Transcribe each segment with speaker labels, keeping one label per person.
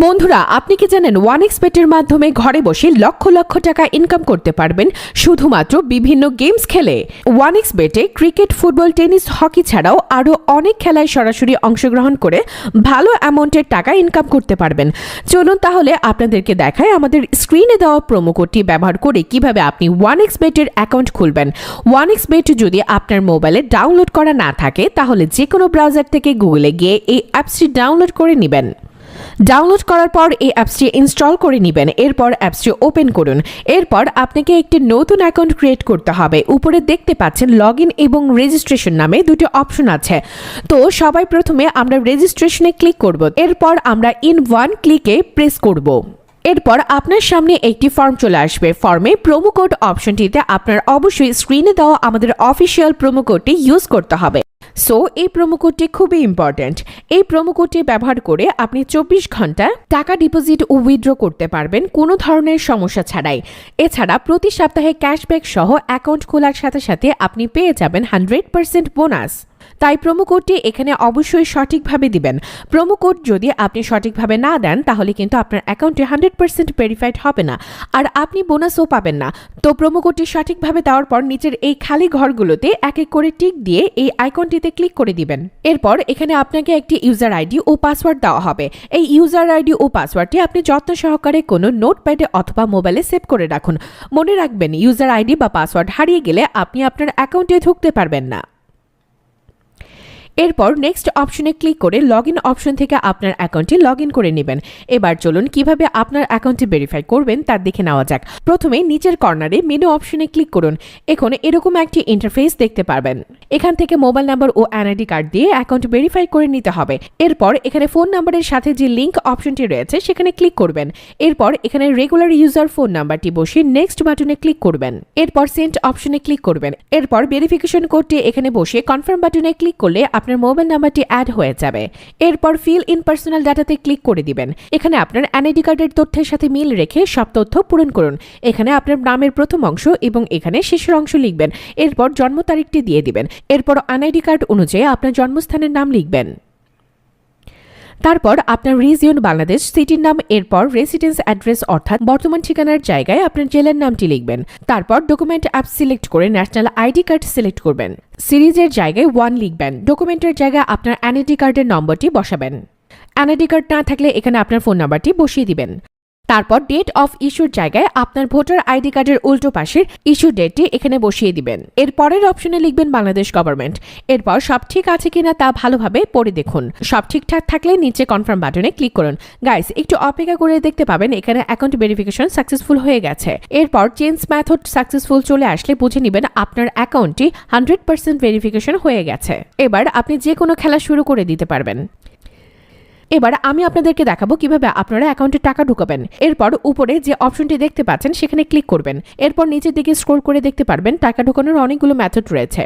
Speaker 1: বন্ধুরা, আপনি কি জানেন ওয়ানএক্সবেটের মাধ্যমে ঘরে বসে লক্ষ লক্ষ টাকা ইনকাম করতে পারবেন শুধুমাত্র বিভিন্ন গেমস খেলে। ওয়ানএক্সবেটে ক্রিকেট, ফুটবল, টেনিস, হকি ছাড়াও আরও অনেক খেলায় সরাসরি অংশগ্রহণ করে ভালো অ্যামাউন্টের টাকা ইনকাম করতে পারবেন। চলুন তাহলে আপনাদেরকে দেখায় আমাদের স্ক্রিনে দেওয়া প্রোমো কোডটি ব্যবহার করে কিভাবে আপনি ওয়ানএক্সবেটের অ্যাকাউন্ট খুলবেন। ওয়ানএক্সবেট যদি আপনার মোবাইলে ডাউনলোড করা না থাকে তাহলে যে কোনো ব্রাউজার থেকে গুগলে গিয়ে এই অ্যাপসটি ডাউনলোড করে নেবেন। ডাউনলোড করার পর এই অ্যাপসটি ইনস্টল করে নেবেন। এরপর অ্যাপসটি ওপেন করুন। এরপর আপনাকে একটি নতুন অ্যাকাউন্ট ক্রিয়েট করতে হবে। উপরে দেখতে পাচ্ছেন লগইন এবং রেজিস্ট্রেশন নামে দুটো অপশন আছে। তো সবাই প্রথমে আমরা রেজিস্ট্রেশনে ক্লিক করব। এরপর আমরা ইন ওয়ান ক্লিকে প্রেস করব। এরপর আপনার সামনে একটি ফর্ম চলে আসবে। ফর্মে প্রোমো কোড অপশনটিতে আপনার অবশ্যই স্ক্রিনে দেওয়া আমাদের অফিসিয়াল প্রোমো কোডটি ইউজ করতে হবে। সো এই প্রোমো কোডটি খুবই ইম্পর্ট্যান্ট। এই প্রোমো কোডটি ব্যবহার করে আপনি 24 ঘন্টা টাকা ডিপোজিট ও উইথড্র করতে পারবেন কোনো ধরনের সমস্যা ছাড়াই। এছাড়া প্রতি সপ্তাহে ক্যাশব্যাক সহ অ্যাকাউন্ট খোলার সাথে সাথে আপনি পেয়ে যাবেন 100% বোনাস। তাই প্রোমো কোডটি এখানে অবশ্যই সঠিকভাবে দিবেন। প্রোমো কোড যদি আপনি সঠিকভাবে না দেন তাহলে কিন্তু আপনার অ্যাকাউন্টে 100% ভেরিফাইড হবে না, আর আপনি বোনাসও পাবেন না। তো প্রোমো কোডটি সঠিকভাবে দেওয়ার পর নিচের এই খালি ঘরগুলোতে এক এক করে টিক দিয়ে এই আইকনটিতে ক্লিক করে দিবেন। এরপর এখানে আপনাকে একটি ইউজার আইডি ও পাসওয়ার্ড দেওয়া হবে। এই ইউজার আইডি ও পাসওয়ার্ডটি আপনি যত্ন সহকারে কোনো নোটপ্যাডে অথবা মোবাইলে সেভ করে রাখুন। মনে রাখবেন, ইউজার আইডি বা পাসওয়ার্ড হারিয়ে গেলে আপনি আপনার অ্যাকাউন্টে ঢুকতে পারবেন না। এরপর নেক্সট অপশনে ক্লিক করে লগইন অপশন থেকে আপনার অ্যাকাউন্টটি লগইন করে নেবেন। এবার চলুন কিভাবে আপনার অ্যাকাউন্টটি ভেরিফাই করবেন তা দেখে নেওয়া যাক। প্রথমে নিচের কর্নারে মেনু অপশনে ক্লিক করুন। এখন এরকম একটি ইন্টারফেস দেখতে পারবেন। এখান থেকে মোবাইল নাম্বার ও এনআইডি কার্ড দিয়ে অ্যাকাউন্ট ভেরিফাই করে নিতে হবে। এরপর এখানে ফোন নাম্বারের সাথে যে লিংক অপশনটি রয়েছে সেখানে ক্লিক করবেন। এরপর এখানে রেগুলার ইউজার ফোন নাম্বারটি বসিয়ে নেক্সট বাটনে ক্লিক করবেন। এরপর সেন্ড অপশনে ক্লিক করবেন। এরপর ভেরিফিকেশন কোডটি এখানে বসিয়ে কনফার্ম বাটনে ক্লিক করলে আপনার মোবাইল নাম্বারটি অ্যাড হয়ে যাবে। এরপর ফিল ইন পার্সোনাল ডাটাতে ক্লিক করে দিবেন। এখানে আপনার এনআইডি কার্ডের তথ্যের সাথে মিল রেখে সব তথ্য পূরণ করুন। এখানে আপনার নামের প্রথম অংশ এবং এখানে শেষের অংশ লিখবেন। এরপর জন্ম তারিখটি দিয়ে দিবেন। এরপর এনআইডি কার্ড অনুযায়ী আপনার জন্মস্থানের নাম লিখবেন। তারপর আপনার রিজিয়ন বাংলাদেশ, সিটির নাম, এরপর রেসিডেন্স অ্যাড্রেস অর্থাৎ বর্তমান ঠিকানার জায়গায় আপনার জেলার নামটি লিখবেন। তারপর ডকুমেন্ট অ্যাপ সিলেক্ট করে ন্যাশনাল আইডি কার্ড সিলেক্ট করবেন। সিরিজের জায়গায় 1 লিখবেন। ডকুমেন্টের জায়গায় আপনার এনআইডি কার্ডের নম্বরটি বসাবেন। এনআইডি কার্ড না থাকলে এখানে আপনার ফোন নাম্বারটি বসিয়ে দিবেন। তারপর ডেট অফ ইস্যুর জায়গায় আপনার ভোটার আইডি কার্ডের উল্টো পাশের ইস্যু ডেটটি এখানে বসিয়ে দিবেন। এর পরের অপশনে লিখবেন বাংলাদেশ গভর্নমেন্ট। এরপর সব ঠিক আছে কিনা তা ভালোভাবে পড়ে দেখুন। সব ঠিকঠাক থাকলে নিচে কনফার্ম বাটনে ক্লিক করুন। গাইস, একটু অপেক্ষা করে দেখতে পাবেন এখানে অ্যাকাউন্ট ভেরিফিকেশন সাকসেসফুল হয়ে গেছে। এরপর চেঞ্জ মেথড সাকসেসফুল চলে আসলে বুঝে নেবেন আপনার অ্যাকাউন্টটি 100% ভেরিফিকেশন হয়ে গেছে। এবার আপনি যে কোনো খেলা শুরু করে দিতে পারবেন। এবার আমি আপনাদেরকে দেখাবো কিভাবে আপনারা অ্যাকাউন্টে টাকা ঢুকাবেন। এরপর উপরে যে অপশনটি দেখতে পাচ্ছেন সেখানে ক্লিক করবেন। এরপর নিচের দিকে স্ক্রল করে দেখতে পারবেন টাকা ঢোকানোর অনেকগুলো মেথড রয়েছে।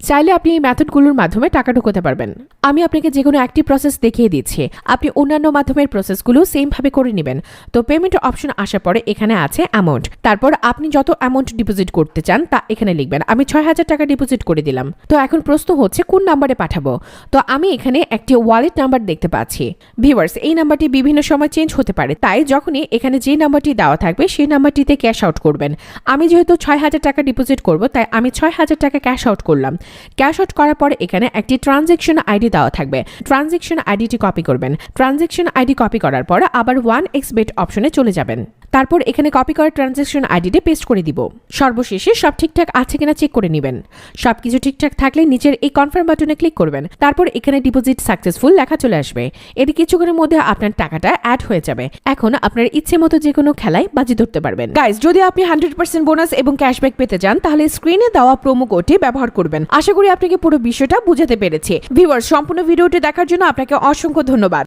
Speaker 1: চাইলে আপনি এই মেথডগুলোর মাধ্যমে টাকা ঢোকাতে পারবেন। আমি আপনাকে যে কোনো একটি প্রসেস দেখিয়ে দিচ্ছি, আপনি অন্যান্য মাধ্যমের প্রসেসগুলো সেম ভাবে করে নেবেন। তো পেমেন্ট অপশন আসার পরে এখানে আছে অ্যামাউন্ট। তারপর আপনি যত অ্যামাউন্ট ডিপোজিট করতে চান তা এখানে লিখবেন। আমি 6000 টাকা ডিপোজিট করে দিলাম। তো এখন প্রশ্ন হচ্ছে কোন নাম্বারে পাঠাবো। তো আমি এখানে একটি ওয়ালেট নাম্বার দেখতে পাচ্ছি। ভিউয়ার্স, এই নাম্বারটি বিভিন্ন সময় চেঞ্জ হতে পারে, তাই যখনই এখানে যে নাম্বারটি দেওয়া থাকবে সেই নাম্বারটিতে ক্যাশ আউট করবেন। আমি যেহেতু 6000 টাকা ডিপোজিট করব তাই আমি 6000 টাকা ক্যাশ আউট করলাম। ক্যাশ আউট করার পরে এখানে একটি ট্রানজ্যাকশন আইডি দেওয়া থাকবে। ট্রানজ্যাকশন আইডিটি কপি করবেন। ট্রানজ্যাকশন আইডি কপি করার পর আবার ওয়ানএক্সবেট অপশনে চলে যাবেন। তারপর এখানে কপি করা ট্রানজ্যাকশন আইডিটি পেস্ট করে দিব। সর্বশেষে সব ঠিকঠাক আছে কিনা চেক করে নেবেন। সবকিছু ঠিকঠাক থাকলে নিচের এই কনফার্ম বাটনে ক্লিক করবেন। তারপর এখানে ডিপোজিট সাকসেসফুল লেখা চলে আসবে। এটি কিছুক্ষণের মধ্যে আপনার টাকাটা অ্যাড হয়ে যাবে। এখন আপনার ইচ্ছে মতো যে কোনো খেলায় বাজি ধরতে পারবেন। গাইস, যদি আপনি 100% বোনাস এবং ক্যাশব্যাক পেতে চান তাহলে স্ক্রিনে দেওয়া প্রোমো কোডটি ব্যবহার করবেন। আশা করি আপনাকে পুরো বিষয়টা বুঝাতে পেরেছি। ভিউয়ার্স, সম্পূর্ণ ভিডিওটি দেখার জন্য আপনাকে অসংখ্য ধন্যবাদ।